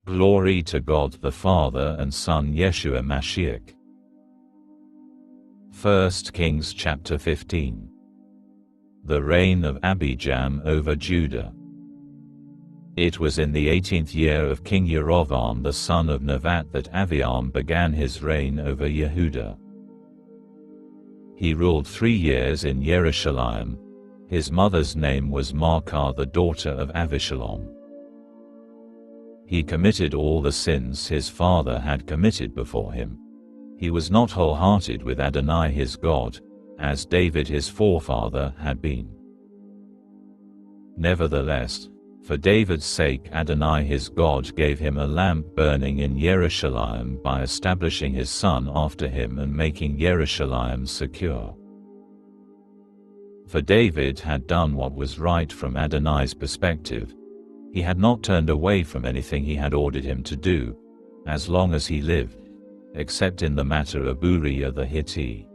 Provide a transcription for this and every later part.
Glory to God the Father and Son Yeshua Mashiach. 1 Kings chapter 15. The reign of Abijam over Judah. It was in the 18th year of King Yerovam the son of Nevat that Abijam began his reign over Yehudah. He ruled 3 years in Jerusalem. His mother's name was Maacah, the daughter of Avishalom. He committed all the sins his father had committed before him. He was not wholehearted with Adonai his God, as David his forefather had been. Nevertheless, for David's sake Adonai his God gave him a lamp burning in Jerusalem by establishing his son after him and making Jerusalem secure. For David had done what was right from Adonai's perspective. He had not turned away from anything he had ordered him to do, as long as he lived, except in the matter of Uriah the Hittite.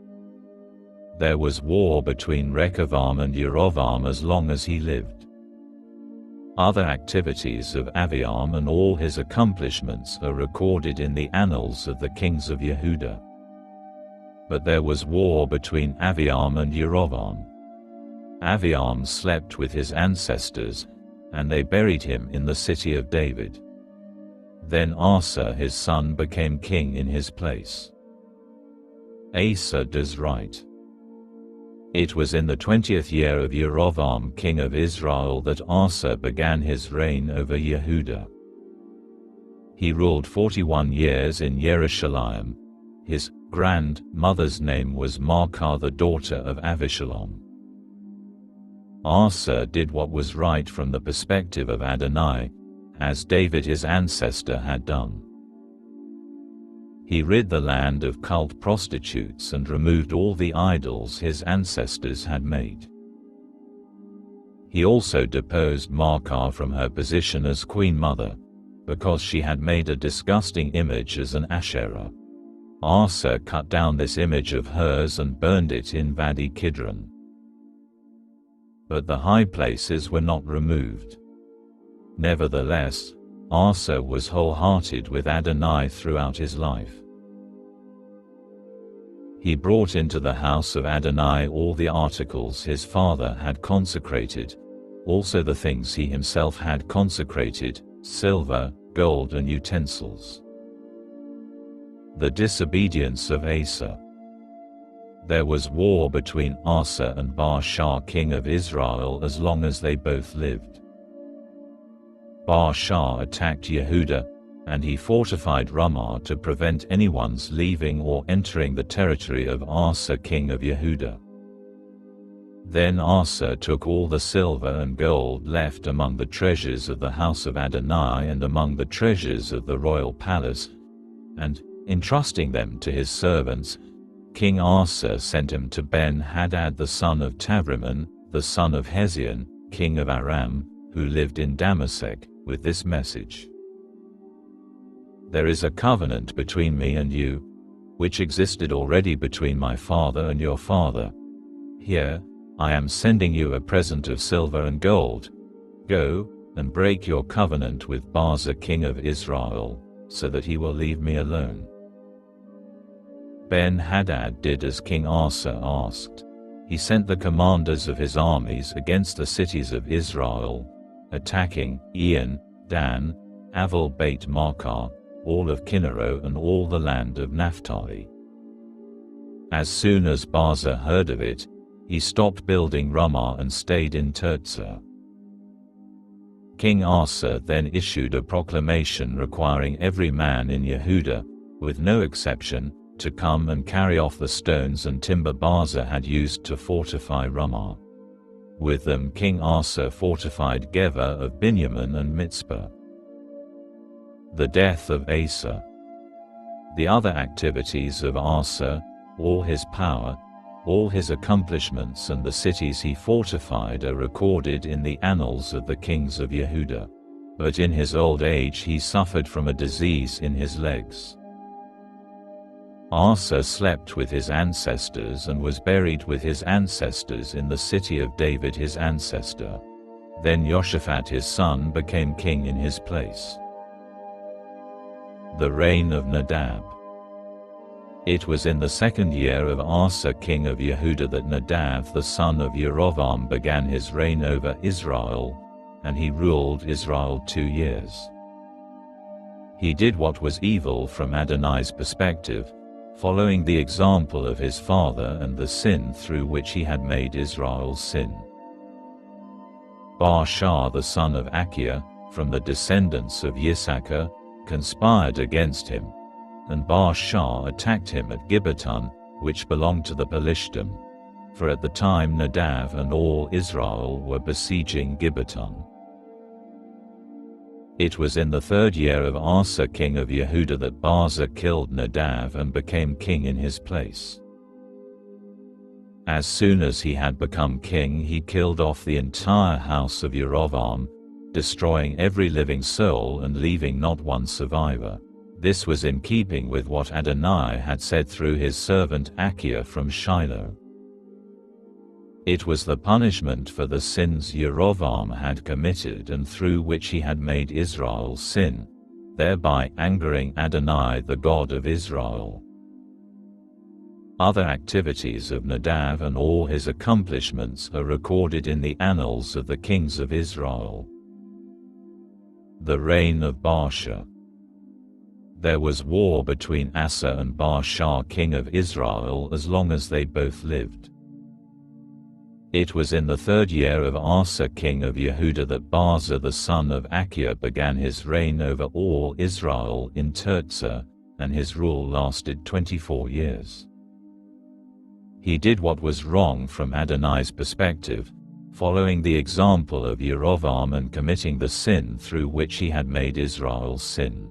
There was war between Rechavam and Yerovam as long as he lived. Other activities of Abijam and all his accomplishments are recorded in the annals of the kings of Yehudah. But there was war between Abijam and Yerovam. Abijam slept with his ancestors, and they buried him in the city of David. Then Asa his son became king in his place. Asa does right. It was in the 20th year of Yerovam king of Israel that Asa began his reign over Yehudah. He ruled 41 years in Jerusalem. His grandmother's name was Maacah, the daughter of Avishalom. Asa did what was right from the perspective of Adonai, as David his ancestor had done. He rid the land of cult prostitutes and removed all the idols his ancestors had made. He also deposed Maacah from her position as queen mother, because she had made a disgusting image as an Asherah. Asa cut down this image of hers and burned it in Vadi Kidron. But the high places were not removed. Nevertheless, Asa was wholehearted with Adonai throughout his life. He brought into the house of Adonai all the articles his father had consecrated, also the things he himself had consecrated, silver, gold and utensils. The disobedience of Asa. There was war between Asa and Baasha king of Israel as long as they both lived. Baasha attacked Yehudah, and he fortified Ramah to prevent anyone's leaving or entering the territory of Asa king of Yehudah. Then Asa took all the silver and gold left among the treasures of the house of Adonai and among the treasures of the royal palace, and, entrusting them to his servants, King Asa sent him to Ben-Hadad the son of Tavriman, the son of Hezion, king of Aram, who lived in Damascus, with this message: There is a covenant between me and you, which existed already between my father and your father. Here, I am sending you a present of silver and gold. Go, and break your covenant with Baasha king of Israel, so that he will leave me alone. Ben-Hadad did as King Asa asked. He sent the commanders of his armies against the cities of Israel, attacking Ian, Dan, Aval Beit Maacah, all of Kinneret and all the land of Naphtali. As soon as Baasha heard of it, he stopped building Ramah and stayed in Tirzah. King Asa then issued a proclamation requiring every man in Yehudah, with no exception, to come and carry off the stones and timber Baasha had used to fortify Ramah. With them King Asa fortified Geba of Binyamin and Mitzpah. The death of Asa. The other activities of Asa, all his power, all his accomplishments and the cities he fortified are recorded in the annals of the kings of Yehudah. But in his old age he suffered from a disease in his legs. Asa slept with his ancestors and was buried with his ancestors in the city of David his ancestor. Then Jehoshaphat his son became king in his place. The reign of Nadab. It was in the 2nd year of Asa king of Yehuda that Nadab the son of Yerovam began his reign over Israel, and he ruled Israel 2 years. He did what was evil from Adonai's perspective, following the example of his father and the sin through which he had made Israel sin. Baasha the son of Achia, from the descendants of Yisachar, conspired against him, and Baasha attacked him at Gibbeton, which belonged to the Pelishtim, for at the time Nadab and all Israel were besieging Gibbeton. It was in the 3rd year of Asa king of Yehuda that Baasha killed Nadab and became king in his place. As soon as he had become king, he killed off the entire house of Yerovam, destroying every living soul and leaving not one survivor. This was in keeping with what Adonai had said through his servant Achia from Shiloh. It was the punishment for the sins Yerovam had committed and through which he had made Israel sin, thereby angering Adonai the God of Israel. Other activities of Nadab and all his accomplishments are recorded in the annals of the kings of Israel. The reign of Baasha. There was war between Asa and Baasha king of Israel as long as they both lived. It was in the 3rd year of Asa king of Yehuda that Baasha the son of Achia began his reign over all Israel in Tirzah, and his rule lasted 24 years. He did what was wrong from Adonai's perspective, following the example of Yerovam and committing the sin through which he had made Israel sin.